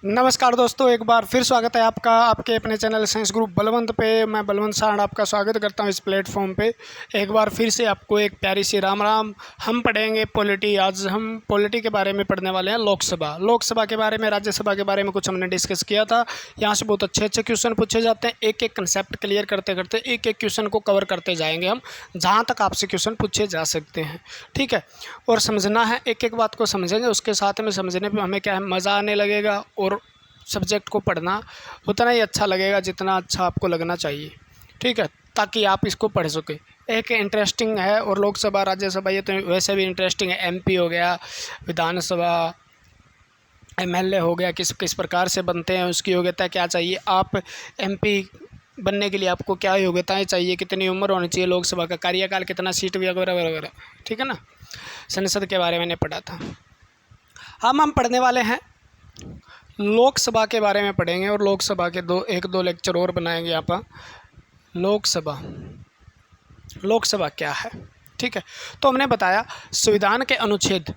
नमस्कार दोस्तों, एक बार फिर स्वागत है आपका आपके अपने चैनल साइंस ग्रुप बलवंत पे। मैं बलवंत सांड आपका स्वागत करता हूं इस प्लेटफॉर्म पे। एक बार फिर से आपको एक प्यारी सी राम राम। हम पढ़ेंगे पॉलिटी। आज हम पॉलिटी के बारे में पढ़ने वाले हैं। लोकसभा के बारे में, राज्यसभा के बारे में कुछ हमने डिस्कस किया था। यहाँ से बहुत अच्छे अच्छे क्वेश्चन पूछे जाते हैं। एक एक कंसेप्ट क्लियर करते करते एक एक क्वेश्चन को कवर करते जाएंगे हम, जहाँ तक आपसे क्वेश्चन पूछे जा सकते हैं। ठीक है, और समझना है, एक एक बात को समझेंगे, उसके साथ में समझने पर हमें क्या है, मज़ा आने लगेगा और सब्जेक्ट को पढ़ना उतना ही अच्छा लगेगा जितना अच्छा आपको लगना चाहिए। ठीक है, ताकि आप इसको पढ़ सकें। एक इंटरेस्टिंग है, और लोकसभा राज्यसभा ये तो वैसे भी इंटरेस्टिंग है। एमपी हो गया, विधानसभा, एमएलए हो गया, किस किस प्रकार से बनते हैं, उसकी योग्यता क्या चाहिए। आप एमपी बनने के लिए आपको क्या योग्यताएं चाहिए, कितनी उम्र होनी चाहिए, लोकसभा का कार्यकाल कितना, सीट वगैरह वगैरह। ठीक है ना, संसद के बारे में मैंने पढ़ा था। हम पढ़ने वाले हैं लोकसभा के बारे में पढ़ेंगे, और लोकसभा के एक दो लेक्चर और बनाएंगे यहाँ पर। लोकसभा क्या है। ठीक है, तो हमने बताया संविधान के अनुच्छेद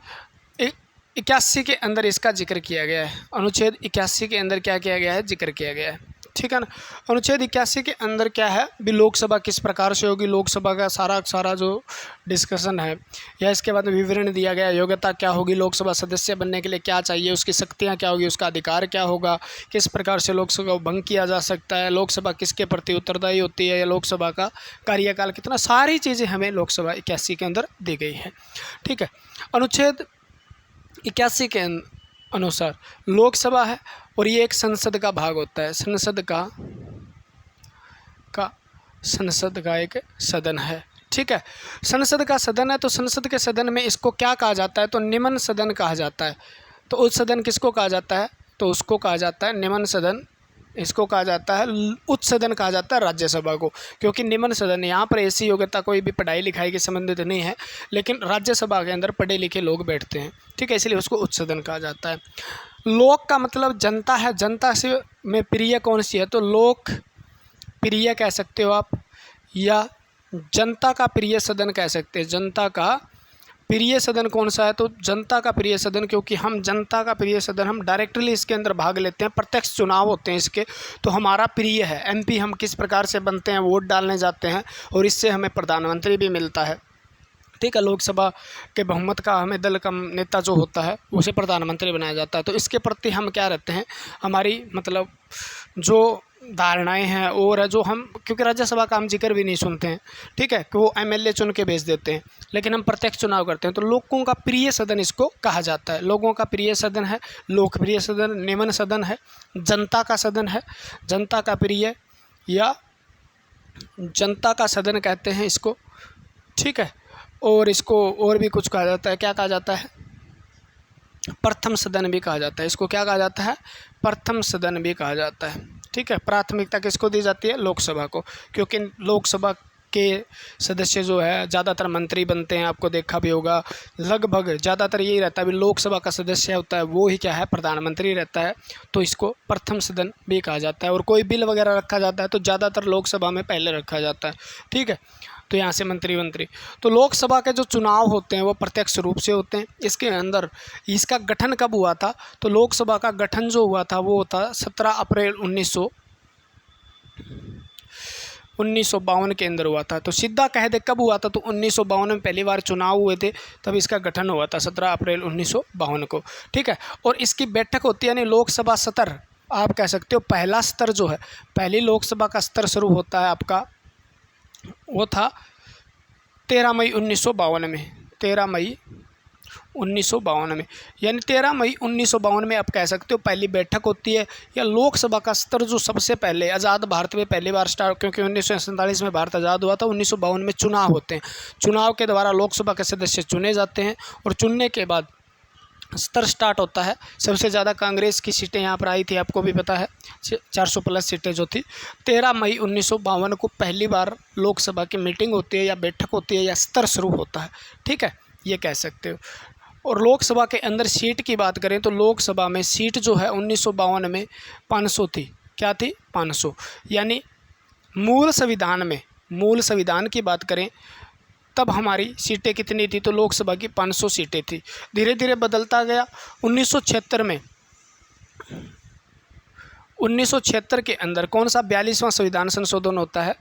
81 के अंदर इसका जिक्र किया गया है। अनुच्छेद 81 के अंदर क्या किया गया है, जिक्र किया गया है। ठीक है ना, अनुच्छेद 81 के अंदर क्या है भी, लोकसभा किस प्रकार से होगी, लोकसभा का सारा जो डिस्कशन है, या इसके बाद में विवरण दिया गया, योग्यता क्या होगी, लोकसभा सदस्य बनने के लिए क्या चाहिए, उसकी शक्तियां क्या होगी, उसका अधिकार क्या होगा, किस प्रकार से लोकसभा को भंग किया जा सकता है, लोकसभा किसके प्रति उत्तरदायी होती है, या लोकसभा का कार्यकाल कितना, सारी चीज़ें हमें लोकसभा 81 के अंदर दी गई है। ठीक है, अनुच्छेद 81 के अनुसार लोकसभा है, और ये एक संसद का भाग होता है। संसद का एक सदन है। ठीक है, संसद का सदन है, तो संसद के सदन में इसको क्या कहा जाता है, तो निम्न सदन कहा जाता है। तो उच्च सदन किसको कहा जाता है, तो उसको कहा जाता है निम्न सदन। इसको कहा जाता है उच्च सदन, कहा जाता है राज्यसभा को, क्योंकि निम्न सदन यहाँ पर ऐसी योग्यता कोई भी पढ़ाई लिखाई के संबंधित नहीं है, लेकिन राज्यसभा के अंदर पढ़े लिखे लोग बैठते हैं। ठीक है, इसलिए उसको उच्च सदन कहा जाता है। लोक का मतलब जनता है। जनता से में प्रिय कौन सी है, तो लोक प्रिय कह सकते हो आप, या जनता का प्रिय सदन कह सकते हैं। जनता का प्रिय सदन कौन सा है, तो जनता का प्रिय सदन, क्योंकि हम जनता का प्रिय सदन, हम डायरेक्टली इसके अंदर भाग लेते हैं, प्रत्यक्ष चुनाव होते हैं इसके, तो हमारा प्रिय है। एमपी हम किस प्रकार से बनते हैं, वोट डालने जाते हैं, और इससे हमें प्रधानमंत्री भी मिलता है। ठीक है, लोकसभा के बहुमत का हमें दल का नेता जो होता है उसे प्रधानमंत्री बनाया जाता है। तो इसके प्रति हम क्या रहते हैं, हमारी मतलब जो धारणाएं हैं, और है जो हम, क्योंकि राज्यसभा का हम जिक्र भी नहीं सुनते हैं। ठीक है, कि वो एमएलए चुन के भेज देते हैं, लेकिन हम प्रत्यक्ष चुनाव करते हैं। तो लोगों का प्रिय सदन इसको कहा जाता है। लोगों का प्रिय सदन है, लोकप्रिय सदन, निम्न सदन है, जनता का सदन है, जनता का प्रिय या जनता का सदन कहते हैं इसको। ठीक है, और इसको और भी कुछ कहा जाता है। क्या कहा जाता है, प्रथम सदन भी कहा जाता है। इसको क्या कहा जाता है, प्रथम सदन भी कहा जाता है। ठीक है, प्राथमिकता किसको दी जाती है, लोकसभा को, क्योंकि लोकसभा के सदस्य जो है ज़्यादातर मंत्री बनते हैं। आपको देखा भी होगा, लगभग ज़्यादातर यही रहता है भी, लोकसभा का सदस्य होता है वो ही क्या है, प्रधानमंत्री रहता है। तो इसको प्रथम सदन भी कहा जाता है। और कोई बिल वगैरह रखा जाता है तो ज़्यादातर लोकसभा में पहले रखा जाता है। ठीक है, तो यहाँ से मंत्री। तो लोकसभा के जो चुनाव होते हैं वो प्रत्यक्ष रूप से होते हैं। इसके अंदर इसका गठन कब हुआ था, तो लोकसभा का गठन जो हुआ था वो था 17 अप्रैल 1952 के अंदर हुआ था। तो सीधा कह दे कब हुआ था, तो 1952 में पहली बार चुनाव हुए थे, तब इसका गठन हुआ था 17 अप्रैल 1952 को। ठीक है, और इसकी बैठक होती है, यानी लोकसभा सत्र आप कह सकते हो। पहला स्तर जो है, पहली लोकसभा का स्तर शुरू होता है आपका, वो था 13 मई 1952 में। 13 मई 1952 में, यानी 13 मई 1952 में आप कह सकते हो पहली बैठक होती है, या लोकसभा का स्तर जो सबसे पहले आज़ाद भारत में पहली बार स्टार्ट, क्योंकि 1947 में भारत आज़ाद हुआ था, 1952 में चुनाव होते हैं। चुनाव के द्वारा लोकसभा के सदस्य चुने जाते हैं, और चुनने के बाद स्तर स्टार्ट होता है। सबसे ज़्यादा कांग्रेस की सीटें यहाँ पर आई थी, आपको भी पता है, 400 प्लस सीटें जो थी। 13 मई 1952 को पहली बार लोकसभा की मीटिंग होती है, या बैठक होती है, या स्तर शुरू होता है। ठीक है, ये कह सकते हो। और लोकसभा के अंदर सीट की बात करें तो लोकसभा में सीट जो है 1952 में 500 थी। क्या थी, 500। यानी मूल संविधान की बात करें तब हमारी सीटें कितनी थी, तो लोकसभा की 500 सीटें थी। धीरे धीरे बदलता गया। 1976 में 1976 के अंदर कौन सा 42वां संविधान संशोधन होता है?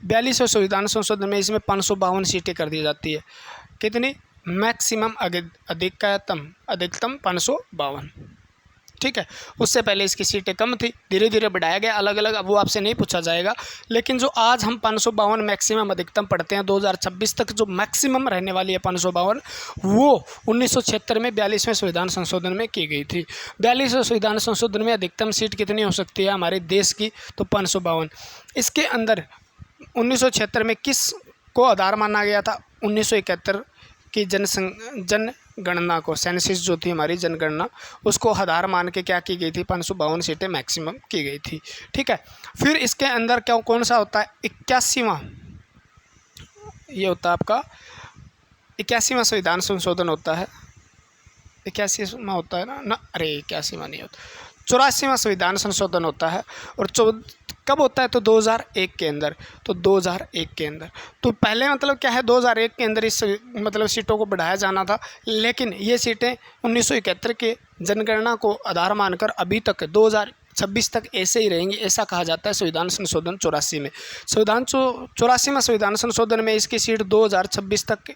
42वें संविधान संशोधन में इसमें 552 सीटें कर दी जाती है। कितनी? मैक्सिमम अधिकतम 552। ठीक है, उससे पहले इसकी सीटें कम थी, धीरे धीरे बढ़ाया गया अलग अलग, अब वो आपसे नहीं पूछा जाएगा। लेकिन जो आज हम 552 मैक्सिमम अधिकतम पढ़ते हैं, 2026 तक जो मैक्सिमम रहने वाली है 552, वो 1976 में 42वें संविधान संशोधन में की गई थी। 42वें संविधान संशोधन में अधिकतम सीट कितनी हो सकती है हमारे देश की? तो 552। इसके अंदर 1976 में किस को आधार माना गया था? 1971 की जनगणना को, सेंसस जो थी हमारी जनगणना, उसको आधार मान के क्या की गई थी? 552 सीटें मैक्सिमम की गई थी। ठीक है, फिर इसके अंदर क्या कौन सा होता है? 81वां, ये होता है आपका 81वां संविधान संशोधन होता है। 81वां होता है ना? अरे 81वां नहीं होता, 84वां संविधान संशोधन होता है। और कब होता है? तो 2001 के अंदर। तो 2001 के अंदर, तो पहले मतलब क्या है, 2001 के अंदर इस मतलब सीटों को बढ़ाया जाना था, लेकिन ये सीटें 1971 के जनगणना को आधार मानकर अभी तक 2026 तक ऐसे ही रहेंगी, ऐसा कहा जाता है संविधान संशोधन 84 में। 84वां संविधान संशोधन में इसकी सीट 2026 तक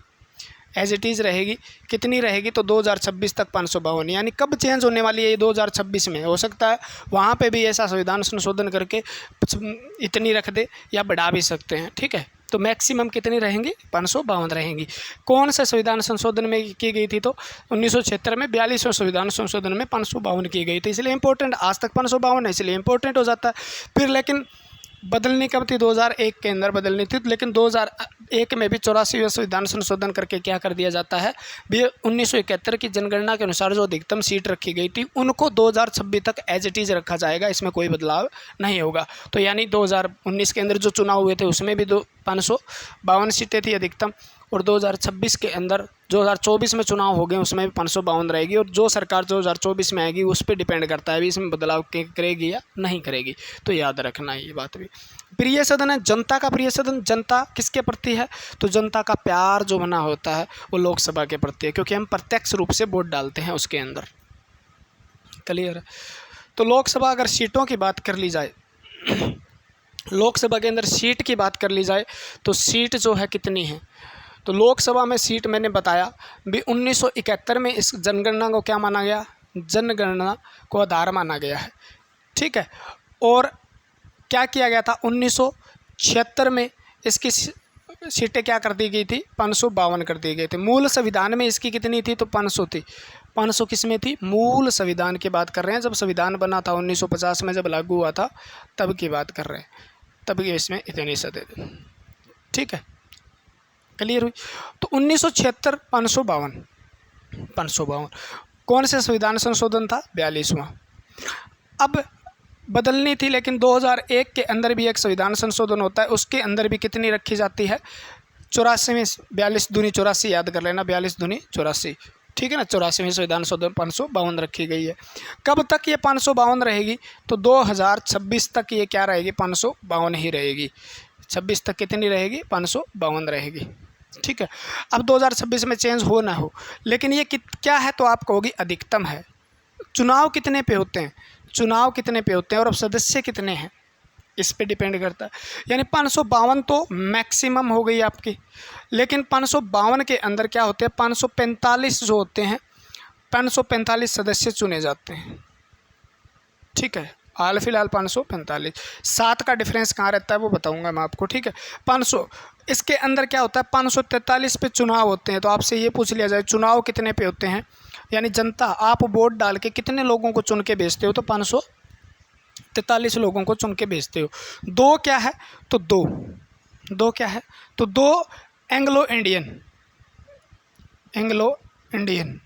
एज इट इज़ रहेगी। कितनी रहेगी? तो 2026 तक 552। यानी कब चेंज होने वाली है? ये 2026 में। हो सकता है वहाँ पे भी ऐसा संविधान संशोधन करके इतनी रख दे या बढ़ा भी सकते हैं। ठीक है, तो मैक्सिमम कितनी रहेंगी? 552 रहेंगी। कौन से संविधान संशोधन में की गई थी? तो 1976 में 42वें संविधान संशोधन में 552 की गई थी, इसलिए इंपॉर्टेंट। आज तक 552 है इसलिए इंपॉर्टेंट हो जाता है। फिर लेकिन बदलनी कब थी? 2001 के अंदर बदलनी थी, लेकिन 2001 में भी 84वें संविधान संशोधन करके क्या कर दिया जाता है? भी 1971 की जनगणना के अनुसार जो अधिकतम सीट रखी गई थी उनको 2026 तक एज इट इज़ रखा जाएगा, इसमें कोई बदलाव नहीं होगा। तो यानी 2019 के अंदर जो चुनाव हुए थे उसमें भी 552 सीटें थी अधिकतम, और 2026 के अंदर 2024 में चुनाव हो गए उसमें भी 552 रहेगी। और जो सरकार 2024 में आएगी उस पर डिपेंड करता है भी इसमें बदलाव करेगी या नहीं करेगी, तो याद रखना ये बात भी। प्रिय सदन है जनता का प्रिय सदन। जनता किसके प्रति है? तो जनता का प्यार जो बना होता है वो लोकसभा के प्रति है, क्योंकि हम प्रत्यक्ष रूप से वोट डालते हैं उसके अंदर। क्लियर है? तो लोकसभा अगर सीटों की बात कर ली जाए, लोकसभा के अंदर सीट की बात कर ली जाए तो सीट जो है कितनी है? तो लोकसभा में सीट मैंने बताया भी 1971 में इस जनगणना को क्या माना गया? जनगणना को आधार माना गया है। ठीक है, और क्या किया गया था? 1976 में इसकी सीटें क्या कर दी गई थी? 552 कर दी गई थी। मूल संविधान में इसकी कितनी थी? तो 500 थी। 500 किस में थी? मूल संविधान की बात कर रहे हैं, जब संविधान बना था 1950 में, जब लागू हुआ था तब की बात कर रहे हैं, तब की इसमें इतनी सदस्य। ठीक है, क्लियर हुई? तो 1976 552 कौन से संविधान संशोधन था? 42वां। अब बदलनी थी, लेकिन 2001 के अंदर भी एक संविधान संशोधन होता है, उसके अंदर भी कितनी रखी जाती है? 84 में 42 दूनी 84 याद कर लेना, 42 दूनी 84। ठीक है ना, 84वें संविधान संशोधन 552 रखी गई है। कब तक ये 552 रहेगी? तो 2026 तक ये क्या रहेगी? 552 ही रहेगी। 26 तक कितनी रहेगी? 552 रहेगी। ठीक है, अब 2026 में चेंज हो ना हो, लेकिन ये क्या है? तो आप कहोगी अधिकतम है। चुनाव कितने पे होते हैं? चुनाव कितने पे होते हैं और अब सदस्य कितने हैं, इस पे डिपेंड करता है। यानी 552 तो मैक्सिमम हो गई आपकी, लेकिन 552 के अंदर क्या होते हैं? 545 जो होते हैं, 545 सदस्य चुने जाते हैं। ठीक है, हाल फिलहाल 545। 7 का डिफरेंस कहाँ रहता है वो बताऊंगा मैं आपको। ठीक है, 500 इसके अंदर क्या होता है? 543 पे चुनाव होते हैं। तो आपसे ये पूछ लिया जाए चुनाव कितने पे होते हैं, यानी जनता आप वोट डाल के कितने लोगों को चुन के भेजते हो? तो 543 लोगों को चुन के भेजते हो। 2 क्या है? तो 2 क्या है? तो 2 एंग्लो इंडियन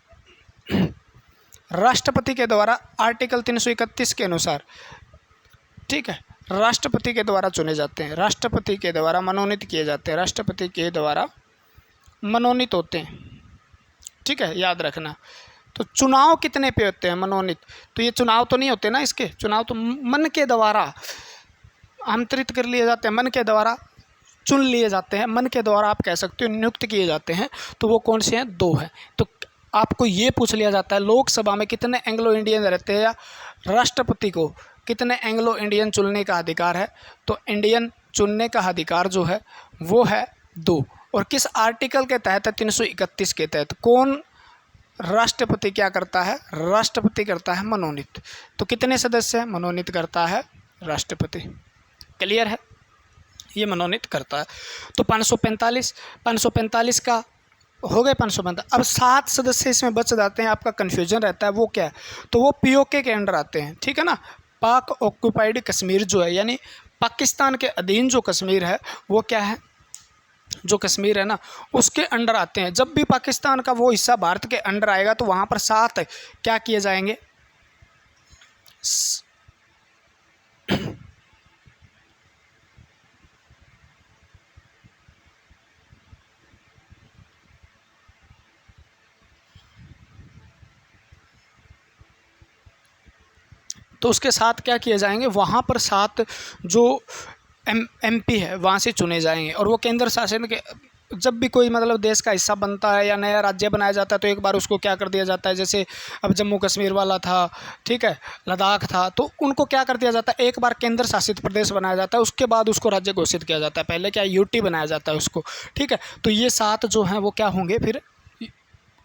राष्ट्रपति के द्वारा आर्टिकल 331 के अनुसार, ठीक है, राष्ट्रपति के द्वारा चुने जाते हैं, राष्ट्रपति के द्वारा मनोनीत किए जाते हैं, राष्ट्रपति के द्वारा मनोनीत होते हैं। ठीक है, याद रखना। तो चुनाव कितने पे होते हैं मनोनीत? तो ये चुनाव तो नहीं होते ना, इसके चुनाव तो मन के द्वारा आमंत्रित कर लिए जाते हैं, मन के द्वारा चुन लिए जाते हैं, मन के द्वारा आप कह सकते हो नियुक्त किए जाते हैं। तो वो कौन से हैं? 2 हैं। तो आपको ये पूछ लिया जाता है लोकसभा में कितने एंग्लो इंडियन रहते हैं या राष्ट्रपति को कितने एंग्लो इंडियन चुनने का अधिकार है? तो इंडियन चुनने का अधिकार जो है वो है 2। और किस आर्टिकल के तहत है? 331 के तहत। कौन राष्ट्रपति क्या करता है? राष्ट्रपति करता है मनोनीत। तो कितने सदस्य मनोनीत करता है? राष्ट्रपति। क्लियर है? ये मनोनीत करता है। तो 545 का हो गए 545। अब 7 सदस्य इसमें बच जाते हैं, आपका कन्फ्यूजन रहता है वो क्या है? तो वो पीओके के अंडर आते हैं, ठीक है ना। पाक ऑक्यूपाइड कश्मीर जो है, यानी पाकिस्तान के अधीन जो कश्मीर है वो क्या है? जो कश्मीर है ना उसके अंडर आते हैं। जब भी पाकिस्तान का वो हिस्सा भारत के अंडर आएगा तो वहाँ पर 7 क्या किए जाएंगे? तो उसके साथ क्या किए जाएंगे? वहाँ पर 7 जो एमपी है वहाँ से चुने जाएंगे। और वो केंद्र शासन के, जब भी कोई मतलब देश का हिस्सा बनता है या नया राज्य बनाया जाता है तो एक बार उसको क्या कर दिया जाता है, जैसे अब जम्मू कश्मीर वाला था, ठीक है, लद्दाख था, तो उनको क्या कर दिया जाता है? एक बार केंद्र शासित प्रदेश बनाया जाता है, उसके बाद उसको राज्य घोषित किया जाता है। पहले क्या यूटी बनाया जाता है उसको, ठीक है। तो ये 7 जो हैं वो क्या होंगे? फिर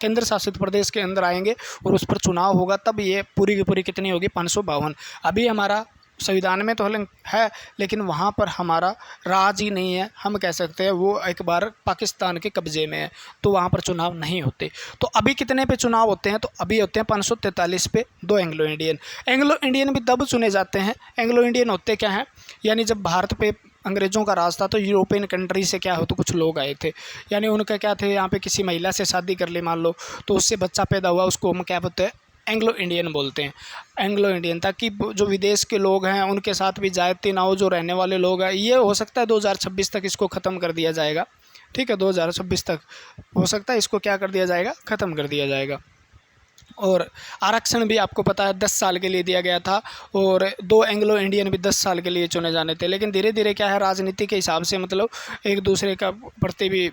केंद्र शासित प्रदेश के अंदर आएंगे और उस पर चुनाव होगा, तब ये पूरी की पूरी कितनी होगी? 552। अभी हमारा संविधान में तो है, लेकिन वहाँ पर हमारा राज ही नहीं है, हम कह सकते हैं वो एक बार पाकिस्तान के कब्जे में है, तो वहाँ पर चुनाव नहीं होते। तो अभी कितने पे चुनाव होते हैं? तो अभी होते हैं 543 पे 2 एंग्लो इंडियन। एंग्लो इंडियन भी तब चुने जाते हैं। एंग्लो इंडियन होते क्या हैं? यानी जब भारत पे अंग्रेज़ों का राज था तो यूरोपियन कंट्री से क्या हो, तो कुछ लोग आए थे, यानी उनका क्या थे, यहाँ पे किसी महिला से शादी कर ली मान लो, तो उससे बच्चा पैदा हुआ, उसको हम क्या बोलते हैं? एंग्लो इंडियन बोलते हैं। एंग्लो इंडियन, ताकि जो विदेश के लोग हैं उनके साथ भी जायती ना हो, जो रहने वाले लोग हैं। ये हो सकता है 2026 तक इसको ख़त्म कर दिया जाएगा, ठीक है, 2026 तक हो सकता है इसको क्या कर दिया जाएगा? ख़त्म कर दिया जाएगा। और आरक्षण भी आपको पता है 10 साल के लिए दिया गया था, और 2 एंग्लो इंडियन भी 10 साल के लिए चुने जाने थे। लेकिन धीरे धीरे क्या है, राजनीति के हिसाब से मतलब एक दूसरे का प्रति भी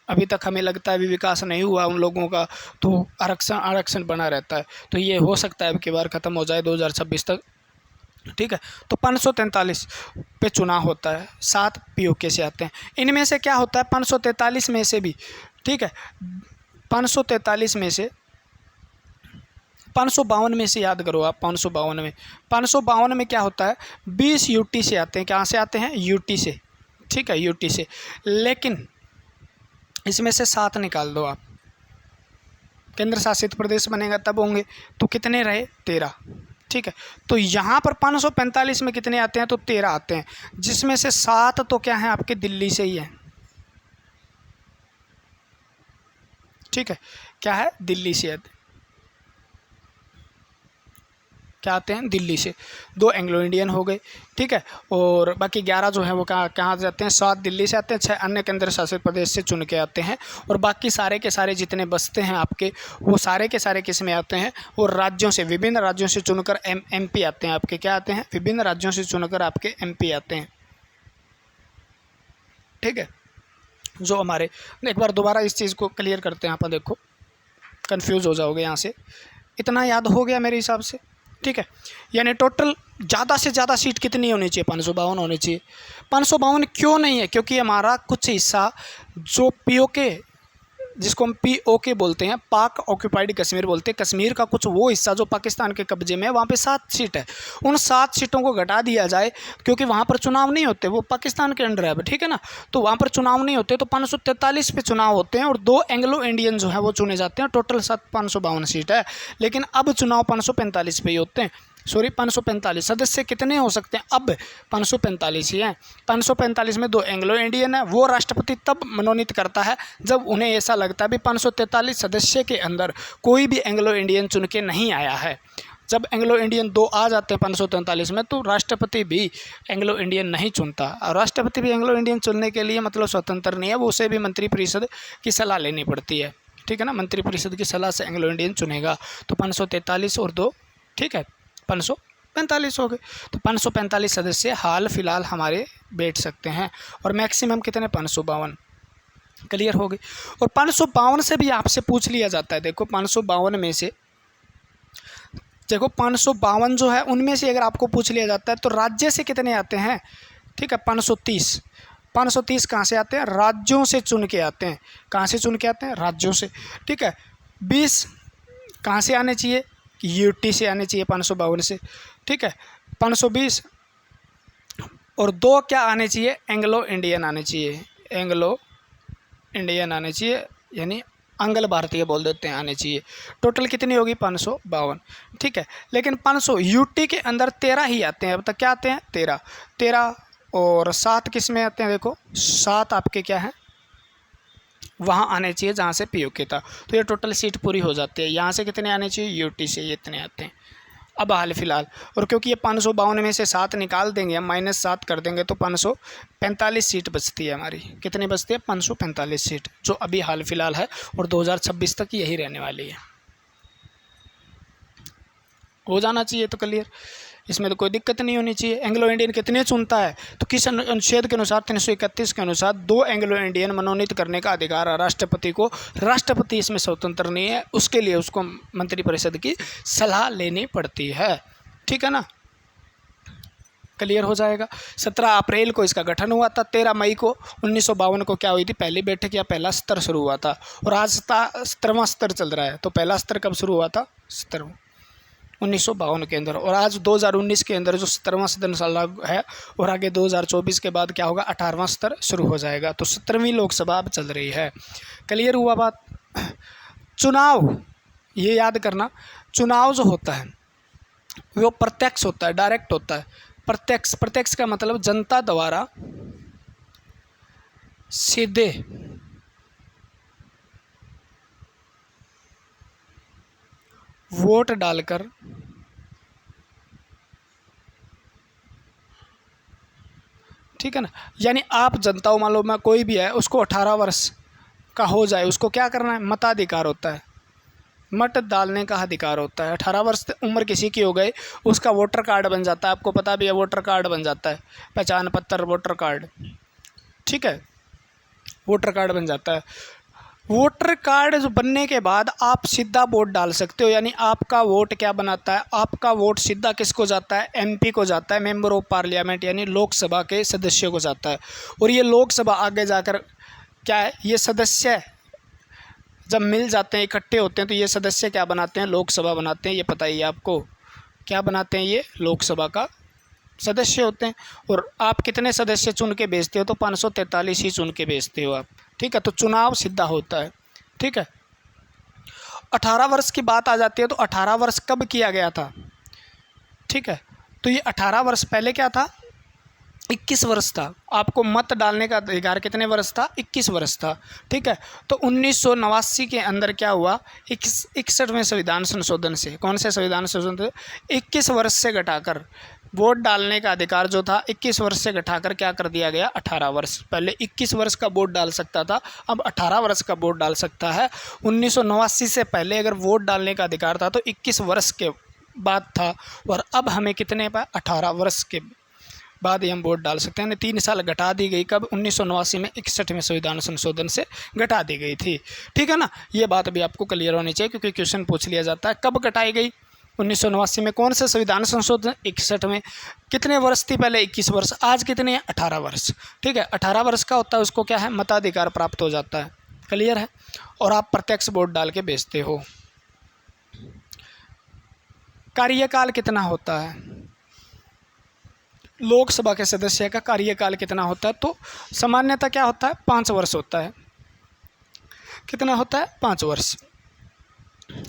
अभी तक हमें लगता है अभी विकास नहीं हुआ उन लोगों का, तो आरक्षण बना रहता है। तो ये हो सकता है अब की बार ख़त्म हो जाए 2026 तक, ठीक है। तो 543 पे चुनाव होता है, 7 पीओके से आते हैं। इनमें से क्या होता है? 543 में से भी, ठीक है, 543 में से 552 में से याद करो आप, 552 में क्या होता है? 20 यूटी से आते हैं। कहाँ से आते हैं? यूटी से, ठीक है, यूटी से। लेकिन इसमें से 7 निकाल दो आप, केंद्र शासित प्रदेश बनेगा तब होंगे, तो कितने रहे? 13, ठीक है। तो यहाँ पर 545 में कितने आते हैं? तो 13 आते हैं, जिसमें से 7 तो क्या है आपके दिल्ली से ही है, ठीक है। क्या है? दिल्ली से क्या आते हैं? दिल्ली से। 2 एंग्लो इंडियन हो गए, ठीक है। और बाकी 11 जो है वो कहाँ जाते हैं? 7 दिल्ली से आते हैं, 6 अन्य केंद्र शासित प्रदेश से चुन के आते हैं, और बाकी सारे के सारे जितने बसते हैं आपके, वो सारे के सारे किस में आते हैं? वो राज्यों से, विभिन्न राज्यों से चुनकर एमपी आते हैं आपके। क्या आते हैं? विभिन्न राज्यों से चुनकर आपके एमपी आते हैं, ठीक है। जो हमारे, एक बार दोबारा इस चीज़ को क्लियर करते हैं, आप देखो कन्फ्यूज़ हो जाओगे यहाँ से। इतना याद हो गया मेरे हिसाब से, ठीक है। यानी टोटल ज़्यादा से ज़्यादा सीट कितनी होनी चाहिए? 552 होनी चाहिए। 552 क्यों नहीं है? क्योंकि हमारा कुछ हिस्सा जो पीओके, जिसको हम पीओके बोलते हैं, पाक ऑक्यूपाइड कश्मीर बोलते हैं, कश्मीर का कुछ वो हिस्सा जो पाकिस्तान के कब्जे में है, वहाँ पे 7 सीट है। उन 7 सीटों को घटा दिया जाए, क्योंकि वहाँ पर चुनाव नहीं होते, वो पाकिस्तान के अंडर है, ठीक है ना। तो वहाँ पर चुनाव नहीं होते, तो 543 पे चुनाव होते हैं, और 2 एंग्लो इंडियन जो है वो चुने जाते हैं। टोटल 552 सीट है, लेकिन अब चुनाव 545 पे ही होते हैं। सॉरी, 545 सदस्य कितने हो सकते हैं? अब 545 ही हैं। 545 में 2 एंग्लो इंडियन है। वो राष्ट्रपति तब मनोनीत करता है जब उन्हें ऐसा लगता है भी 543 सदस्य के अंदर कोई भी एंग्लो इंडियन चुन के नहीं आया है। जब एंग्लो इंडियन 2 आ जाते हैं 543 में, तो राष्ट्रपति भी एंग्लो इंडियन नहीं चुनता। और राष्ट्रपति भी एंग्लो इंडियन चुनने के लिए मतलब स्वतंत्र नहीं है, वो उसे भी मंत्रिपरिषद की सलाह लेनी पड़ती है, ठीक है ना। मंत्रिपरिषद की सलाह से एंग्लो इंडियन चुनेगा। तो 543 और 2, ठीक है, 545 हो गए। तो 545 सदस्य हाल फिलहाल हमारे बैठ सकते हैं, और मैक्सिमम कितने? 552। क्लियर हो गई। और 552 से भी आपसे पूछ लिया जाता है, देखो 552 में से देखो 552 जो है उनमें से अगर आपको पूछ लिया जाता है तो राज्य से कितने आते हैं, ठीक है 530। 530 कहाँ से आते हैं, राज्यों से चुन के आते हैं। कहाँ से चुन के आते हैं, राज्यों से, ठीक है। 20 कहाँ से आने चाहिए, यूटी से आने चाहिए 552 से, ठीक है। 520 और 2 क्या आने चाहिए, एंग्लो इंडियन आने चाहिए, एंग्लो इंडियन आने चाहिए, यानी आंग्ल भारतीय बोल देते हैं, आने चाहिए। टोटल कितनी होगी, 552, ठीक है। लेकिन 500 यूटी के अंदर 13 ही आते हैं अब तक। क्या आते हैं, 13 और 7 किस में आते हैं, देखो 7 आपके क्या है, वहाँ आने चाहिए जहाँ से पीओके था। तो ये टोटल सीट पूरी हो जाती है। यहाँ से कितने आने चाहिए, यूटी से ये इतने आते हैं अब हाल फिलहाल। और क्योंकि ये 552 में से 7 निकाल देंगे हम, -7 कर देंगे तो 545 सीट बचती है हमारी। कितनी बचती है, 545 सीट, जो अभी हाल फिलहाल है और 2026 तक यही रहने वाली है। हो जाना चाहिए तो क्लियर, इसमें तो कोई दिक्कत नहीं होनी चाहिए। एंग्लो इंडियन कितने चुनता है, तो किस अनुच्छेद के अनुसार, 331 के अनुसार 2 एंग्लो इंडियन मनोनीत करने का अधिकार है राष्ट्रपति को। राष्ट्रपति इसमें स्वतंत्र नहीं है, उसके लिए उसको मंत्रिपरिषद की सलाह लेनी पड़ती है, ठीक है ना। क्लियर हो जाएगा। 17 अप्रैल को इसका गठन हुआ था। 13 मई को 1952 को क्या हुई थी, पहली बैठक या पहला सत्र शुरू हुआ था। और आज 17वां सत्र चल रहा है। तो पहला सत्र कब शुरू हुआ था, 17वां 1952 के अंदर। और आज 2019 के अंदर जो 17वां सत्र साल है, और आगे 2024 के बाद क्या होगा, 18वां सत्र शुरू हो जाएगा। तो 17वीं लोकसभा अब चल रही है। क्लियर हुआ बात। चुनाव, ये याद करना, चुनाव जो होता है वो प्रत्यक्ष होता है, डायरेक्ट होता है। प्रत्यक्ष का मतलब जनता द्वारा सीधे वोट डालकर ठीक है ना। यानी आप जनता, मान लो मैं कोई भी है, उसको 18 वर्ष का हो जाए, उसको क्या करना है, मताधिकार होता है, मत डालने का अधिकार होता है। 18 वर्ष उम्र किसी की हो गई, उसका वोटर कार्ड बन जाता है। आपको पता भी है, वोटर कार्ड बन जाता है, पहचान पत्र, वोटर कार्ड, ठीक है, वोटर कार्ड बन जाता है। वोटर कार्ड बनने के बाद आप सीधा वोट डाल सकते हो। यानी आपका वोट क्या बनाता है, आपका वोट सीधा किसको जाता है, एमपी को जाता है, मेंबर ऑफ पार्लियामेंट, यानी लोकसभा के सदस्यों को जाता है। और ये लोकसभा आगे जाकर क्या है, ये सदस्य जब मिल जाते हैं, इकट्ठे होते हैं, तो ये सदस्य क्या बनाते हैं, लोकसभा बनाते हैं। ये पता ही है आपको, क्या बनाते हैं, ये लोकसभा का सदस्य होते हैं। और आप कितने सदस्य चुन के भेजते हो, तो 543 ही चुन के भेजते हो आप, ठीक है। तो चुनाव सीधा होता है, ठीक है। 18 वर्ष की बात आ जाती है, तो 18 वर्ष कब किया गया था, ठीक है। तो ये 18 वर्ष पहले क्या था, 21 वर्ष था। आपको मत डालने का अधिकार कितने वर्ष था, 21 वर्ष था, ठीक है। तो 1989 के अंदर क्या हुआ, 61वें संविधान संशोधन से, कौन से संविधान संशोधन से, 21 वर्ष से घटाकर वोट डालने का अधिकार जो था 21 वर्ष से घटाकर क्या कर दिया गया, 18 वर्ष। पहले 21 वर्ष का वोट डाल सकता था, अब 18 वर्ष का वोट डाल सकता है। 1989 से पहले अगर वोट डालने का अधिकार था तो 21 वर्ष के बाद था, और अब हमें कितने पर, 18 वर्ष के बाद ही हम वोट डाल सकते हैं। 3 साल घटा दी गई, कब, 1989 में 61वें संविधान संशोधन से घटा दी गई थी, ठीक है ना। ये बात भी आपको क्लियर होनी चाहिए, क्योंकि क्वेश्चन पूछ लिया जाता है कब घटाई गई, 1989 में। कौन सा संविधान संशोधन, 61 में। कितने वर्ष थी पहले, 21 वर्ष, आज कितने हैं, 18 वर्ष, ठीक है। 18 वर्ष का होता है, उसको क्या है, मताधिकार प्राप्त हो जाता है, क्लियर है। और आप प्रत्यक्ष वोट डाल के भेजते हो। कार्यकाल कितना होता है, लोकसभा के सदस्य का कार्यकाल कितना होता है, तो सामान्यतः क्या होता है, 5 वर्ष होता है। कितना होता है, 5 वर्ष,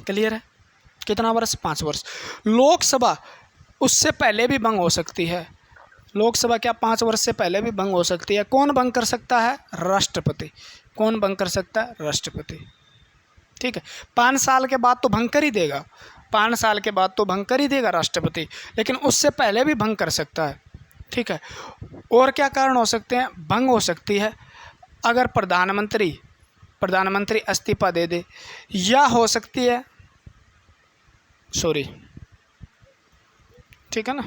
क्लियर है। कितना वर्ष, 5 वर्ष। लोकसभा उससे पहले भी भंग हो सकती है, लोकसभा क्या 5 वर्ष से पहले भी भंग हो सकती है। कौन भंग कर सकता है, राष्ट्रपति। कौन भंग कर सकता है, राष्ट्रपति, ठीक है। 5 साल के बाद तो भंग कर ही देगा, 5 साल के बाद तो भंग कर ही देगा राष्ट्रपति, लेकिन उससे पहले भी भंग कर सकता है, ठीक है। और क्या कारण हो सकते हैं, भंग हो सकती है अगर प्रधानमंत्री इस्तीफा दे दे, या हो सकती है, सॉरी, ठीक है ना,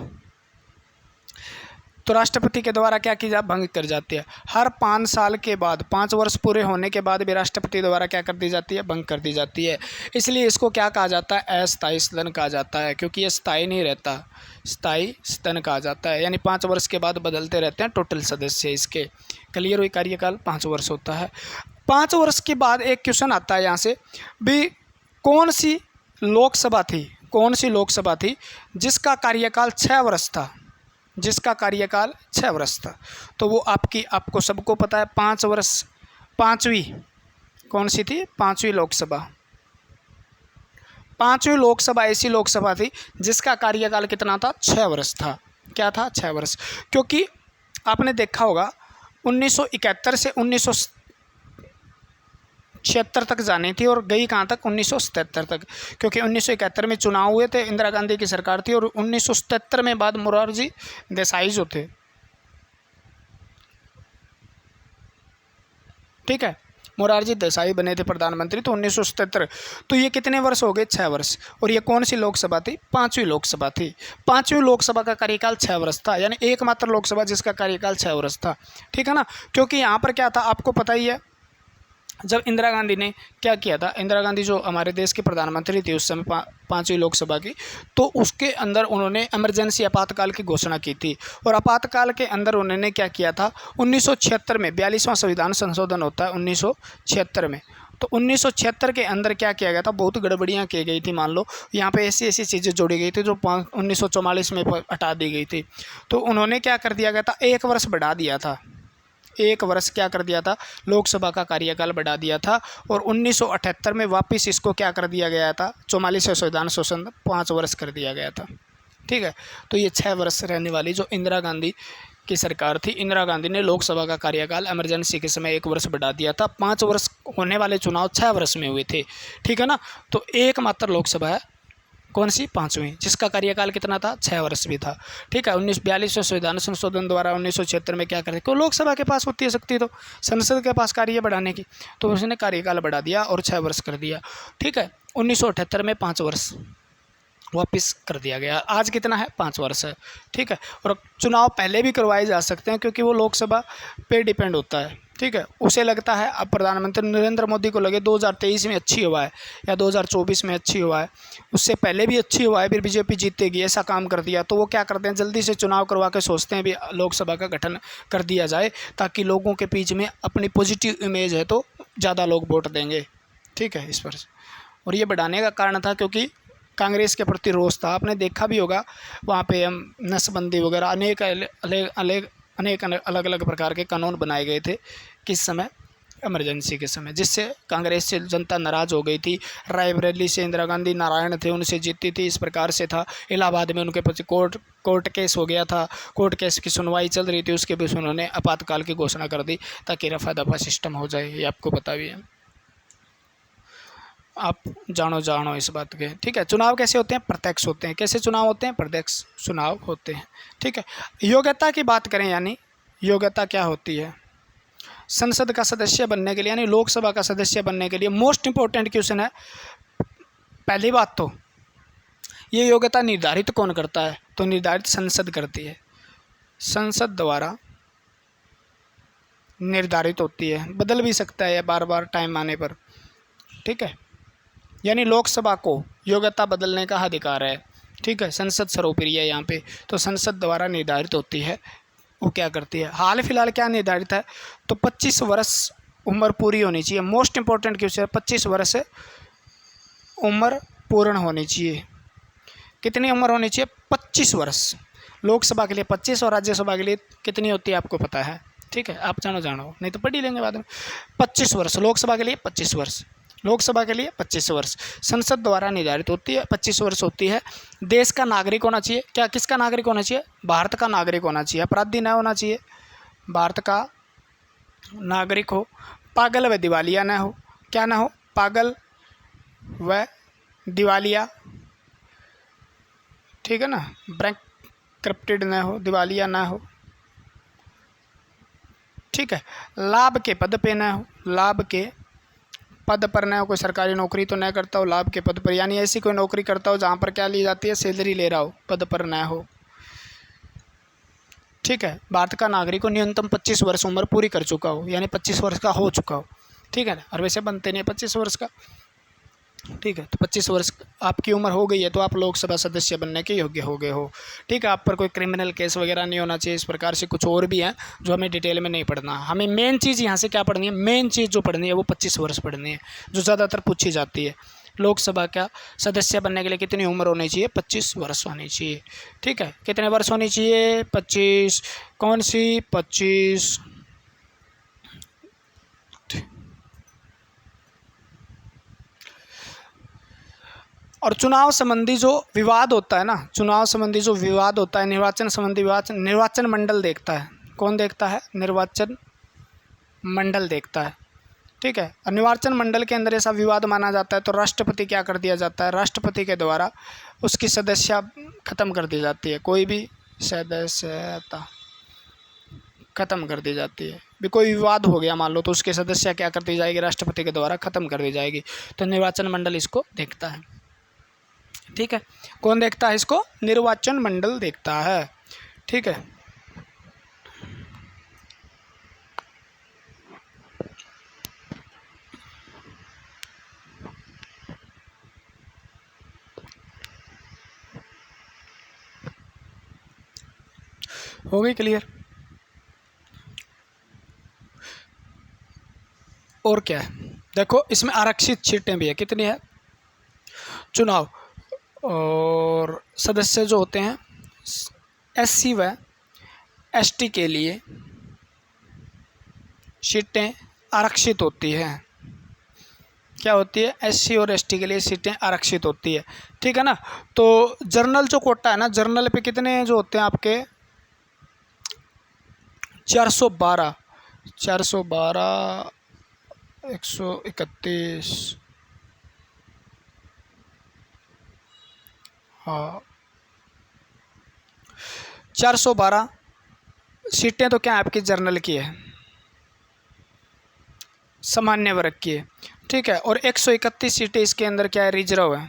तो राष्ट्रपति के द्वारा क्या की भंग कर जाती है। हर 5 साल के बाद, 5 वर्ष पूरे होने के बाद भी राष्ट्रपति द्वारा क्या कर दी जाती है, भंग कर दी जाती है। इसलिए इसको क्या कहा जाता है, अस्थायी सदन कहा जाता है, क्योंकि ये स्थायी नहीं रहता, स्थायी सदन कहा जाता है। यानी 5 वर्ष के बाद बदलते रहते हैं टोटल सदस्य इसके। क्लियर हुई, कार्यकाल 5 वर्ष होता है। 5 वर्ष के बाद एक क्वेश्चन आता है यहाँ से भी, कौन सी लोकसभा थी जिसका कार्यकाल 6 वर्ष था, जिसका कार्यकाल 6 वर्ष था। तो वो आपको सबको पता है 5 वर्ष, 5वीं कौन सी थी, 5वीं लोकसभा। 5वीं लोकसभा ऐसी लोकसभा थी जिसका कार्यकाल कितना था, 6 वर्ष था। क्या था, 6 वर्ष। क्योंकि आपने देखा होगा 1971 से 1976 तक जानी थी और गई कहाँ तक, 1977 तक। क्योंकि 1971 में चुनाव हुए थे, इंदिरा गांधी की सरकार थी, और 1977 में बाद मोरारजी देसाई जो थे, ठीक है, मोरारजी देसाई बने थे प्रधानमंत्री, तो 1977। तो ये कितने वर्ष हो गए, 6 वर्ष। और ये कौन सी लोकसभा थी, 5वीं लोकसभा थी। 5वीं लोकसभा का कार्यकाल 6 वर्ष था, यानी एकमात्र लोकसभा जिसका कार्यकाल 6 वर्ष था, ठीक है ना। क्योंकि यहाँ पर क्या था, आपको पता ही है, जब इंदिरा गांधी ने क्या किया था, इंदिरा गांधी जो हमारे देश के प्रधानमंत्री थी उस समय 5वीं लोकसभा की, तो उसके अंदर उन्होंने इमरजेंसी आपातकाल की घोषणा की थी। और आपातकाल के अंदर उन्होंने क्या किया था, 1976 में 42वां संविधान संशोधन होता है 1976 में। तो 1976 के अंदर क्या किया गया था, बहुत गड़बड़ियाँ की गई थी। मान लो यहाँ पे ऐसी चीज़ें जोड़ी गई थी जो 1944 में हटा दी गई थी। तो उन्होंने क्या कर दिया गया था, 1 वर्ष बढ़ा दिया था, 1 वर्ष क्या कर दिया था, लोकसभा का कार्यकाल बढ़ा दिया था। और 1978 में वापस इसको क्या कर दिया गया था, 44वें संविधान संशोधन 5 वर्ष कर दिया गया था, ठीक है। तो ये 6 वर्ष रहने वाली जो इंदिरा गांधी की सरकार थी, इंदिरा गांधी ने लोकसभा का कार्यकाल इमरजेंसी के समय 1 वर्ष बढ़ा दिया था। 5 वर्ष होने वाले चुनाव 6 वर्ष में हुए थे, ठीक है ना। तो एकमात्र लोकसभा है कौन सी, 5वीं, जिसका कार्यकाल कितना था, 6 वर्ष भी था, ठीक है। 1942वें संविधान संशोधन द्वारा 1976 में क्या करे, क्यों लोकसभा के पास होती है शक्ति, तो संसद के पास कार्य बढ़ाने की, तो उसने कार्यकाल बढ़ा दिया और 6 वर्ष कर दिया, ठीक है। 1978 में 5 वर्ष वापस कर दिया गया। आज कितना है, 5 वर्ष है, ठीक है। और चुनाव पहले भी करवाए जा सकते हैं क्योंकि वो लोकसभा पे डिपेंड होता है, ठीक है। उसे लगता है, अब प्रधानमंत्री नरेंद्र मोदी को लगे 2023 में अच्छी हुआ है या 2024 में अच्छी हुआ है, उससे पहले भी अच्छी हुआ है, फिर बीजेपी जीतेगी, ऐसा काम कर दिया, तो वो क्या करते हैं, जल्दी से चुनाव करवा के सोचते हैं भी लोकसभा का गठन कर दिया जाए, ताकि लोगों के बीच में अपनी पॉजिटिव इमेज है तो ज़्यादा लोग वोट देंगे, ठीक है, इस पर। और ये बढ़ाने का कारण था क्योंकि कांग्रेस के प्रति रोष था। आपने देखा भी होगा वहाँ पे हम नसबंदी वगैरह अनेक अलग अलग प्रकार के कानून बनाए गए थे, किस समय, इमरजेंसी के समय, जिससे कांग्रेस से जनता नाराज़ हो गई थी। रायबरेली से इंदिरा गांधी नारायण थे, उनसे जीती थी, इस प्रकार से था। इलाहाबाद में उनके प्रति कोर्ट केस हो गया था, कोर्ट केस की सुनवाई चल रही थी, उसके बीच उन्होंने आपातकाल की घोषणा कर दी ताकि रफा दफा सिस्टम हो जाए। ये आपको पता भी है, आप जानो इस बात के, ठीक है। चुनाव कैसे होते हैं, प्रत्यक्ष होते हैं। कैसे चुनाव होते हैं, प्रत्यक्ष चुनाव होते हैं, ठीक है। योग्यता की बात करें, यानी योग्यता क्या होती है, संसद का सदस्य बनने के लिए, यानी लोकसभा का सदस्य बनने के लिए मोस्ट इम्पोर्टेंट क्वेश्चन है। पहली बात तो ये योग्यता निर्धारित कौन करता है, तो निर्धारित संसद करती है, संसद द्वारा निर्धारित होती है, बदल भी सकता है बार बार टाइम आने पर, ठीक है। यानी लोकसभा को योग्यता बदलने का अधिकार है, ठीक है। संसद सर्वोपरि है यहाँ पे, तो संसद द्वारा निर्धारित होती है, वो क्या करती है। हाल फिलहाल क्या निर्धारित है, तो 25 वर्ष उम्र पूरी होनी चाहिए। मोस्ट इंपॉर्टेंट क्वेश्चन, 25 वर्ष उम्र पूर्ण होनी चाहिए। कितनी उम्र होनी चाहिए, 25 वर्ष। लोकसभा के लिए 25 और राज्यसभा के लिए कितनी होती है आपको पता है, ठीक है। आप जानो नहीं तो पढ़ ही लेंगे बाद में। 25 वर्ष लोकसभा के लिए, 25 वर्ष लोकसभा के लिए, 25 वर्ष संसद द्वारा निर्धारित होती है, 25 वर्ष होती है। देश का नागरिक होना चाहिए, क्या किसका नागरिक होना चाहिए, भारत का नागरिक होना चाहिए, अपराधी न होना चाहिए, भारत का नागरिक हो, पागल व दिवालिया न हो, क्या ना हो, पागल व दिवालिया, ठीक है ना, बैंकक्रप्टेड न हो, दिवालिया ना हो, ठीक है। लाभ के पद पे न हो, लाभ के पद पर न हो, कोई सरकारी नौकरी तो न करता हो, लाभ के पद पर, यानी ऐसी कोई नौकरी करता हो जहाँ पर क्या ली जाती है, सैलरी ले रहा हो, पद पर न हो, ठीक है, भारत का नागरिक हो, न्यूनतम 25 वर्ष उम्र पूरी कर चुका हो, यानी 25 वर्ष का हो चुका हो, ठीक है ना। और वैसे बनते नहीं 25 वर्ष का, ठीक है। तो 25 वर्ष आपकी उम्र हो गई है तो आप लोकसभा सदस्य बनने के योग्य हो गए हो, ठीक है। आप पर कोई क्रिमिनल केस वगैरह नहीं होना चाहिए। इस प्रकार से कुछ और भी हैं जो हमें डिटेल में नहीं पढ़ना। हमें मेन चीज़ यहाँ से क्या पढ़नी है, मेन चीज़ जो पढ़नी है वो 25 वर्ष पढ़नी है, जो ज़्यादातर पूछी जाती है। लोकसभा का सदस्य बनने के लिए कितनी उम्र होनी चाहिए, 25 वर्ष होनी चाहिए, ठीक है। कितने वर्ष होनी चाहिए, 25। कौन सी, 25। और चुनाव संबंधी जो विवाद होता है ना, चुनाव संबंधी जो विवाद होता है, निर्वाचन संबंधी विवाद निर्वाचन मंडल देखता है। कौन देखता है, निर्वाचन मंडल देखता है, ठीक है। और निर्वाचन मंडल के अंदर ऐसा विवाद माना जाता है तो राष्ट्रपति क्या कर दिया जाता है, राष्ट्रपति के द्वारा उसकी सदस्यता खत्म कर दी जाती है। कोई भी सदस्यता खत्म कर दी जाती है। भी कोई विवाद हो गया मान लो तो उसकी सदस्यता क्या कर दी जाएगी, राष्ट्रपति के द्वारा खत्म कर दी जाएगी। तो निर्वाचन मंडल इसको देखता है, ठीक है। कौन देखता है इसको, निर्वाचन मंडल देखता है, ठीक है। हो गई क्लियर। और क्या है, देखो इसमें आरक्षित सीटें भी है, कितनी है, चुनाव और सदस्य जो होते हैं एससी व एसटी के लिए सीटें आरक्षित होती हैं। क्या होती है, एससी और एसटी के लिए सीटें आरक्षित होती है, ठीक है ना। तो जर्नल जो कोटा है ना, जर्नल पे कितने जो होते हैं आपके 412 131, हाँ 412 सीटें तो क्या आपकी जर्नल की है, सामान्य वर्ग की है, ठीक है। और 131 सीटें इसके अंदर क्या है, रिजर्व है,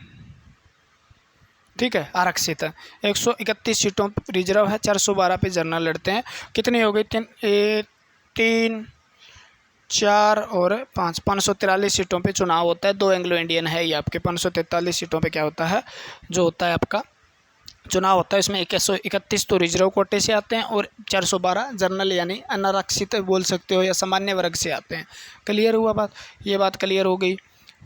ठीक है, आरक्षित है। 131 सीटों रिजर्व है, 412 पे जर्नल लड़ते हैं। कितनी हो गई, 3 4 और 5, 543 सीटों पे चुनाव होता है। 2 एंग्लो इंडियन है ये आपके। 543 सीटों पे क्या होता है, जो होता है आपका चुनाव होता है। इसमें 131 तो रिजर्व कोटे से आते हैं और 412 जर्नल यानी अनारक्षित बोल सकते हो या सामान्य वर्ग से आते हैं। क्लियर हुआ बात, ये बात क्लियर हो गई,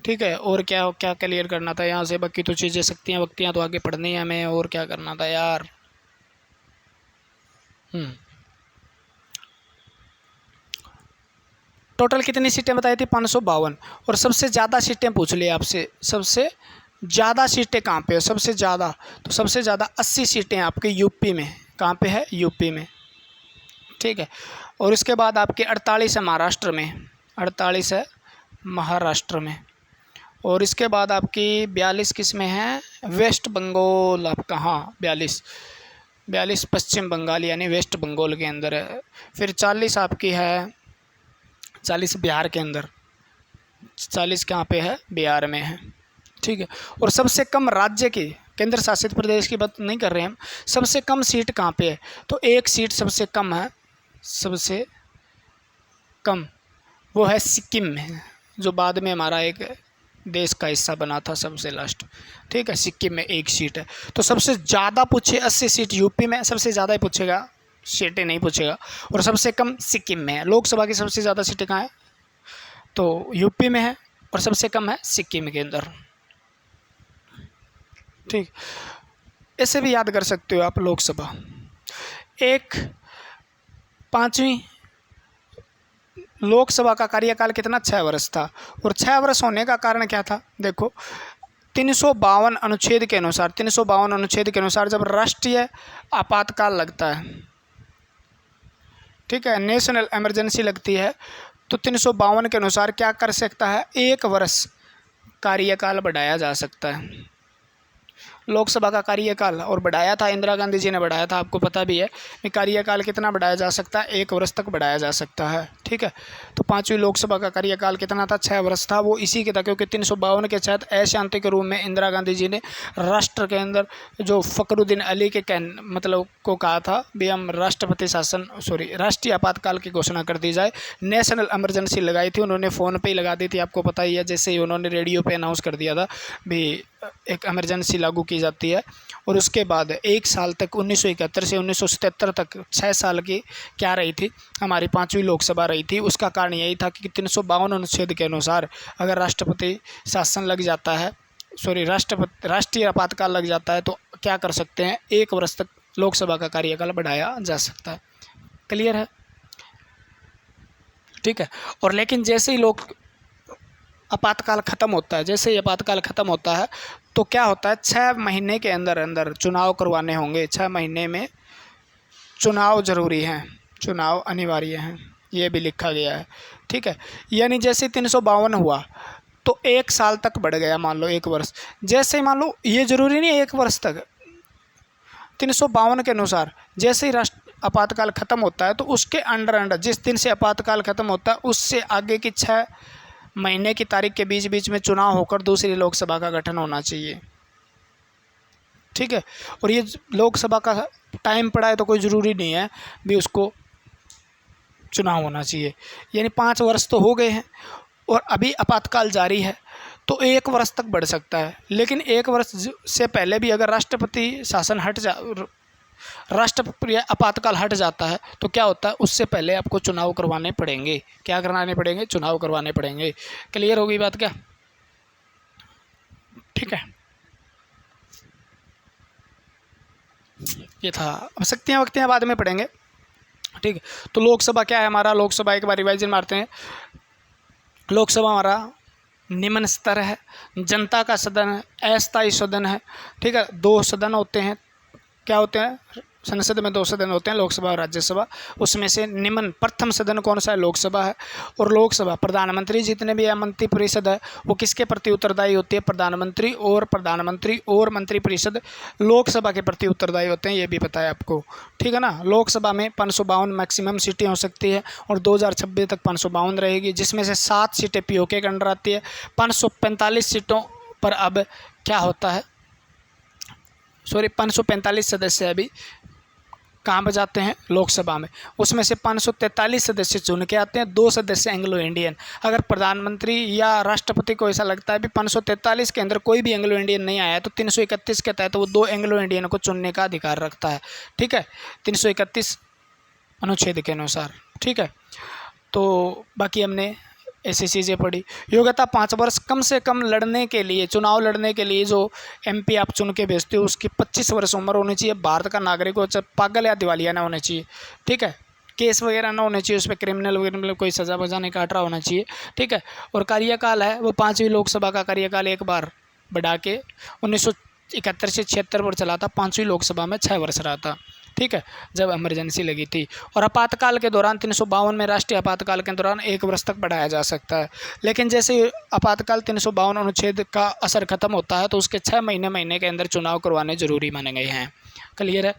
ठीक है। और क्या क्या क्लियर करना था यहाँ से, बाकी तो चीज़ें शक्तियाँ वक्तियाँ तो आगे पढ़नी है हमें। और क्या करना था यार, टोटल कितनी सीटें बताई थी, 552। और सबसे ज़्यादा सीटें पूछ ली आपसे, सबसे ज़्यादा सीटें कहाँ पे है, सबसे ज़्यादा, तो सबसे ज़्यादा 80 सीटें आपके यूपी में। कहाँ पे है, यूपी में, ठीक है। और इसके बाद आपके 48 है महाराष्ट्र में, 48 है महाराष्ट्र में। और इसके बाद आपकी 42 किस में है, वेस्ट बंगाल आपका, हाँ 42 पश्चिम बंगाल यानी वेस्ट बंगाल के अंदर है। फिर 40 आपकी है, 40 बिहार के अंदर, 40 कहाँ पे है, बिहार में है, ठीक है। और सबसे कम राज्य की, केंद्र शासित प्रदेश की बात नहीं कर रहे हैं हम, सबसे कम सीट कहाँ पे है, तो एक सीट सबसे कम है, सबसे कम वो है सिक्किम में, जो बाद में हमारा एक देश का हिस्सा बना था सबसे लास्ट, ठीक है। सिक्किम में एक सीट है। तो सबसे ज़्यादा पूछे 80 सीट यूपी में, सबसे ज़्यादा ही पूछेगा, सीटें नहीं पूछेगा। और सबसे कम सिक्किम में है। लोकसभा की सबसे ज़्यादा सीटें कहाँ है, तो यूपी में है, और सबसे कम है सिक्किम के अंदर, ठीक। ऐसे भी याद कर सकते हो आप लोकसभा। एक 5वीं लोकसभा का कार्यकाल कितना, 6 वर्ष था। और 6 वर्ष होने का कारण क्या था, देखो 352 अनुच्छेद के अनुसार, 352 अनुच्छेद के अनुसार जब राष्ट्रीय आपातकाल लगता है, ठीक है, नेशनल इमरजेंसी लगती है, तो 352 के अनुसार क्या कर सकता है, 1 वर्ष कार्यकाल बढ़ाया जा सकता है। लोकसभा का कार्यकाल और बढ़ाया था, इंदिरा गांधी जी ने बढ़ाया था, आपको पता भी है कि कार्यकाल कितना बढ़ाया जा सकता है, 1 वर्ष तक बढ़ाया जा सकता है। ठीक है, तो 5वीं लोकसभा का कार्यकाल कितना था, 6 वर्ष था। वो इसी के था क्योंकि 352 के तहत अशांति के रूप में इंदिरा गांधी जी ने राष्ट्र के अंदर जो फखरुद्दीन अली के मतलब को कहा था भी हम राष्ट्रपति शासन राष्ट्रीय आपातकाल की घोषणा कर दी जाए। नेशनल इमरजेंसी लगाई थी उन्होंने, फ़ोन पे ही लगा दी थी, आपको पता ही है। जैसे ही उन्होंने रेडियो पे अनाउंस कर दिया था भी एक इमरजेंसी लागू की जाती है, और उसके बाद 1 साल तक 1971 से 1977 तक 6 साल की क्या रही थी, हमारी 5वीं लोकसभा रही थी। उसका कारण यही था कि 352 अनुच्छेद के अनुसार अगर राष्ट्रपति शासन लग जाता है, राष्ट्रीय आपातकाल लग जाता है, तो क्या कर सकते हैं, 1 वर्ष तक लोकसभा का कार्यकाल बढ़ाया जा सकता है। क्लियर है? ठीक है। और लेकिन जैसे ही आपातकाल ख़त्म होता है, जैसे ही आपातकाल ख़त्म होता है तो क्या होता है, 6 महीने के अंदर अंदर चुनाव करवाने होंगे। 6 महीने में चुनाव ज़रूरी हैं, चुनाव अनिवार्य हैं, ये भी लिखा गया है। ठीक है, यानी जैसे 352 हुआ तो 1 साल तक बढ़ गया, मान लो 1 वर्ष। जैसे ही मान लो, ये ज़रूरी नहीं है 1 वर्ष तक, 352 के अनुसार जैसे ही आपातकाल ख़त्म होता है तो उसके अंडर जिस दिन से आपातकाल ख़त्म होता है उससे आगे की 6 महीने की तारीख के बीच बीच में चुनाव होकर दूसरी लोकसभा का गठन होना चाहिए। ठीक है, और ये लोकसभा का टाइम पड़ा है तो कोई ज़रूरी नहीं है भी उसको चुनाव होना चाहिए। यानी 5 वर्ष तो हो गए हैं और अभी आपातकाल जारी है तो 1 वर्ष तक बढ़ सकता है। लेकिन 1 वर्ष से पहले भी अगर राष्ट्रपति शासन राष्ट्रपति आपातकाल हट जाता है तो क्या होता है, उससे पहले आपको चुनाव करवाने पड़ेंगे। क्या करवाने पड़ेंगे? चुनाव करवाने पड़ेंगे। क्लियर होगी बात क्या? ठीक है, ये था। अब शक्तियाँ वक्तियाँ बाद में पढ़ेंगे। ठीक है, तो लोकसभा क्या है हमारा, लोकसभा एक बार रिवाइजन मारते हैं। लोकसभा हमारा निम्न स्तर है, जनता का सदन है, अस्थायी सदन है। ठीक है, 2 सदन होते हैं। क्या होते हैं? संसद में 2 सदन होते हैं, लोकसभा और राज्यसभा। उसमें से निम्न प्रथम सदन कौन सा है? लोकसभा है। और लोकसभा प्रधानमंत्री जितने भी मंत्रिपरिषद है वो किसके प्रति उत्तरदायी होती है? प्रधानमंत्री और मंत्रिपरिषद लोकसभा के प्रति उत्तरदायी होते हैं, ये भी पता है आपको। ठीक है ना। लोकसभा में 552 मैक्सिमम सीटें हो सकती है और 2026 तक 552 रहेगी, जिसमें से 7 सीटें पीओके के अंडर आती है। 545 सीटों पर अब क्या होता है, 545 सदस्य अभी कहाँ पर जाते हैं? लोकसभा में। उसमें से 543 सदस्य चुन के आते हैं, 2 सदस्य एंग्लो इंडियन। अगर प्रधानमंत्री या राष्ट्रपति को ऐसा लगता है भी 543 के अंदर कोई भी एंग्लो इंडियन नहीं आया है तो 331 के तहत वो 2 एंग्लो इंडियन को चुनने का अधिकार रखता है। ठीक है, 331 अनुच्छेद के अनुसार। ठीक है, तो बाकी हमने ऐसी चीज़ें पढ़ी। योग्यता 5 वर्ष कम से कम लड़ने के लिए, चुनाव लड़ने के लिए जो एमपी आप चुन के भेजते हो उसकी 25 वर्ष उम्र होनी चाहिए। भारत का नागरिक हो, चाहे पागल या दिवालिया ना होना चाहिए। ठीक है, केस वगैरह ना होने चाहिए उस पर, क्रिमिनल वगैरह कोई सज़ा वज़ा नहीं काट रहा होना चाहिए। ठीक है, और कार्यकाल है वो 5वीं लोकसभा का कार्यकाल एक बार बढ़ा के 1971 से 76 पर चला था। 5वीं लोकसभा में 6 वर्ष रहा था। ठीक है, जब इमरजेंसी लगी थी। और आपातकाल के दौरान 352 में राष्ट्रीय आपातकाल के दौरान 1 वर्ष तक बढ़ाया जा सकता है। लेकिन जैसे आपातकाल 352 अनुच्छेद का असर खत्म होता है तो उसके 6 महीने के अंदर चुनाव करवाने जरूरी माने गए हैं। क्लियर है?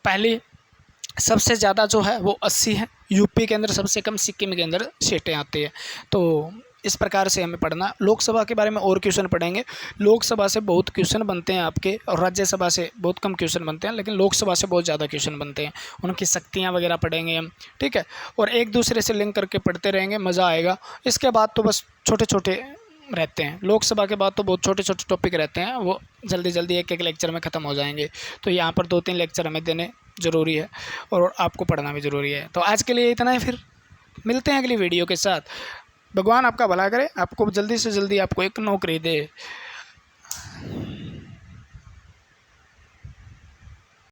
पहली सबसे ज़्यादा जो है वो 80 है, यूपी के अंदर सबसे कम सिक्किम के अंदर सीटें आती है। तो इस प्रकार से हमें पढ़ना। लोकसभा के बारे में और क्वेश्चन पढ़ेंगे। लोकसभा से बहुत क्वेश्चन बनते हैं आपके, और राज्यसभा से बहुत कम क्वेश्चन बनते हैं, लेकिन लोकसभा से बहुत ज़्यादा क्वेश्चन बनते हैं। उनकी शक्तियाँ वगैरह पढ़ेंगे हम। ठीक है, और एक दूसरे से लिंक करके पढ़ते रहेंगे, मज़ा आएगा। इसके बाद तो बस छोटे छोटे रहते हैं। लोकसभा के बाद तो बहुत छोटे छोटे टॉपिक रहते हैं, वो जल्दी जल्दी एक लेक्चर में ख़त्म हो जाएंगे। तो यहाँ पर 2-3 लेक्चर हमें देने ज़रूरी है और आपको पढ़ना भी ज़रूरी है। तो आज के लिए इतना ही, फिर मिलते हैं अगली वीडियो के साथ। भगवान आपका भला करे, आपको जल्दी से जल्दी आपको एक नौकरी दे।